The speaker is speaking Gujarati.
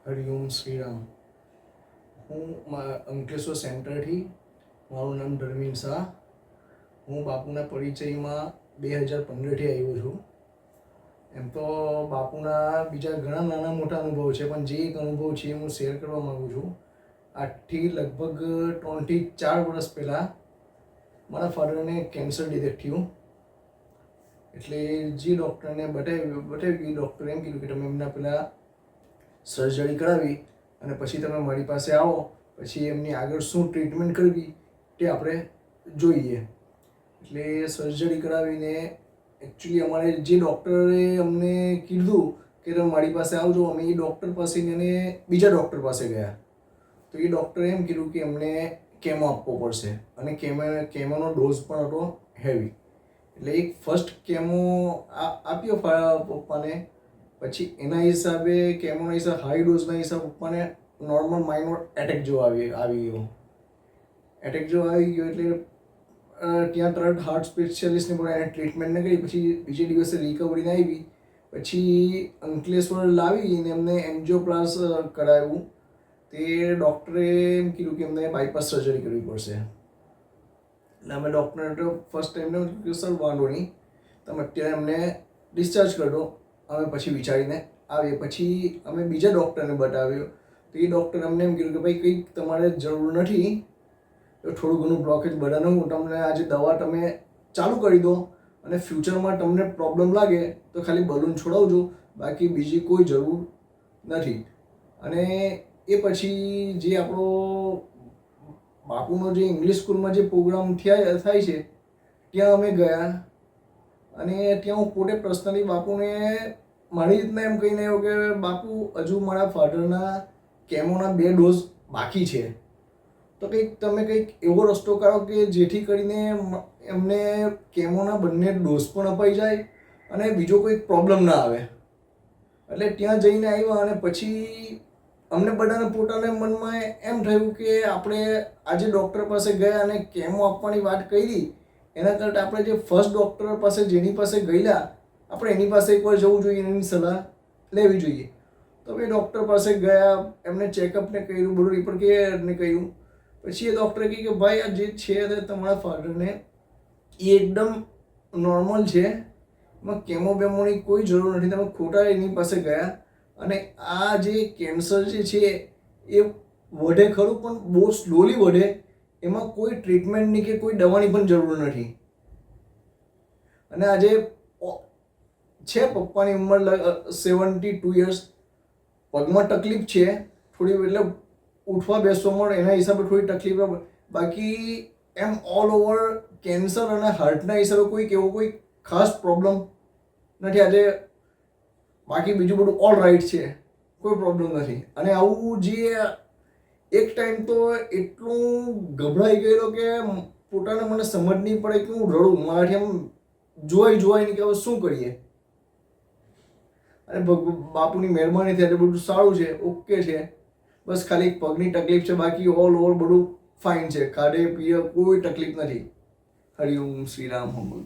હરિઓમ શ્રીરામ. હું અંકલેશ્વર સેન્ટરથી, મારું નામ ધર્મીન શાહ. હું બાપુના પરિચયમાં 2015થી આવ્યો છું. એમ તો બાપુના બીજા ઘણા નાના મોટા અનુભવ છે, પણ જે એક અનુભવ છે એ હું શેર કરવા માગું છું. આજથી લગભગ 3 થી 4 વર્ષ પહેલાં મારા ફાધરને કેન્સર ડિટેક્ટ થયું. એટલે જે ડૉક્ટરને બતાવ્યું એ ડૉક્ટરે એમ કીધું કે તમે એમના પહેલાં સર્જરી કરાવી અને પછી તમે મારી પાસે આવો, પછી એમની આગળ શું ટ્રીટમેન્ટ કરવી તે આપણે જોઈએ. એટલે સર્જરી કરાવીને એકચ્યુઅલી અમારે જે ડૉક્ટરે અમને કીધું કે તમે મારી પાસે આવજો, અમે એ ડૉક્ટર પાસે અને બીજા ડૉક્ટર પાસે ગયા. તો એ ડૉક્ટરે એમ કીધું કે અમને કેમો આપવો પડશે અને કેમોનો ડોઝ પણ હતો હેવી. એટલે એક ફર્સ્ટ કેમો આપ્યો પપ્પાને. પછી એના હિસાબે કેમોના હિસાબ હાઈ ડોઝના હિસાબ પપ્પાને નોર્મલ માઇનોર એટેક જેવો આવી ગયો. એટેક જેવો આવી ગયો એટલે ત્યાં તરત હાર્ટ સ્પેશિયાલિસ્ટને પણ એને ટ્રીટમેન્ટને કરી. પછી બીજે દિવસે રિકવરીને આવી. પછી અંકલેશ્વર લાવીને એમને એન્જિયોપ્લાસ્ટ કરાવ્યું. તે ડૉક્ટરે એમ કીધું કે એમને બાયપાસ સર્જરી કરવી પડશે. એટલે અમે ડૉક્ટરને તો ફર્સ્ટ ટાઈમને કીધું સર વાંધો નહીં, તમે અત્યારે અમને ડિસ્ચાર્જ કરી દો, અમે પછી વિચારીને આવીએ. પછી અમે બીજા ડૉક્ટરને બતાવ્યો તો એ ડૉક્ટરે અમને એમ કીધું કે ભાઈ કંઈક તમારે જરૂર નથી, તો થોડું ઘણું બ્લોકેજ બધાનું હું તમને આજે દવા તમે ચાલુ કરી દો અને ફ્યુચરમાં તમને પ્રોબ્લેમ લાગે તો ખાલી બલૂન છોડાવજો, બાકી બીજી કોઈ જરૂર નથી. અને એ પછી જે આપણો બાપુનો જે ઇંગ્લિશ સ્કૂલમાં જે પ્રોગ્રામ થાય છે ત્યાં અમે ગયા અને ત્યાં હું પોતે પર્સનલી બાપુને મારી રીતના એમ કહીને આવ્યો કે બાપુ હજુ મારા ફાધરના કેમોના 2 ડોઝ બાકી છે, તો તમે કંઈક એવો રસ્તો કાઢો કે જેથી કરીને એમને કેમોના બંને ડોઝ પણ અપાઈ જાય અને બીજો કોઈ પ્રોબ્લેમ ના આવે. એટલે ત્યાં જઈને આવ્યા અને પછી અમને બધાને પોતાને મનમાં એમ થયું કે આપણે આજે ડૉક્ટર પાસે ગયા અને કેમો આપવાની વાત કરી, એના કરતાં આપણે જે ફર્સ્ટ ડૉક્ટર પાસે જેની પાસે ગયેલા આપણે એની પાસે એકવાર જવું જોઈએ, એની સલાહ લેવી જોઈએ. તો એ ડૉક્ટર પાસે ગયા, એમને ચેકઅપને કર્યું, બધું રિપોર્ટ ને કર્યું. પછી એ ડૉક્ટરે કહ્યું કે ભાઈ આ જે છે તમારા ફાધરને એ એકદમ નોર્મલ છે, એમાં કેમો બેમોની કોઈ જરૂર નથી, તમે ખોટા એની પાસે ગયા. અને આ જે કેન્સર જે છે એ વધે ખરું પણ બહુ સ્લોલી વધે, એમાં કોઈ ટ્રીટમેન્ટની કે કોઈ દવાની પણ જરૂર નથી. અને આજે છે પપ્પાની ઉંમર 72 યર્સ, પગમાં તકલીફ છે થોડી, એટલે ઉઠવા બેસવામાં એના હિસાબે થોડી તકલીફ, બાકી એમ ઓલ ઓવર કેન્સર અને હાર્ટના હિસાબે કોઈ ખાસ પ્રોબ્લેમ નથી આજે. બાકી બીજું બધું ઓલ રાઈટ છે, કોઈ પ્રોબ્લેમ નથી. અને આવું જે એક ટાઈમ તો એટલું ગભરાઈ ગયેલો કે પોતાને મને સમજ નહીં પડે કે હું રડું, મારાથી આમ જોવાય નહીં કે હવે શું કરીએ. અને બાપુની મહેરબાની થઈ બધું સારું છે, ઓકે છે. બસ ખાલી પગની તકલીફ છે, બાકી ઓલ ઓવર બધું ફાઇન છે. ખાધે પીએ કોઈ તકલીફ નથી. હરિઓમ શ્રીરામ હમ.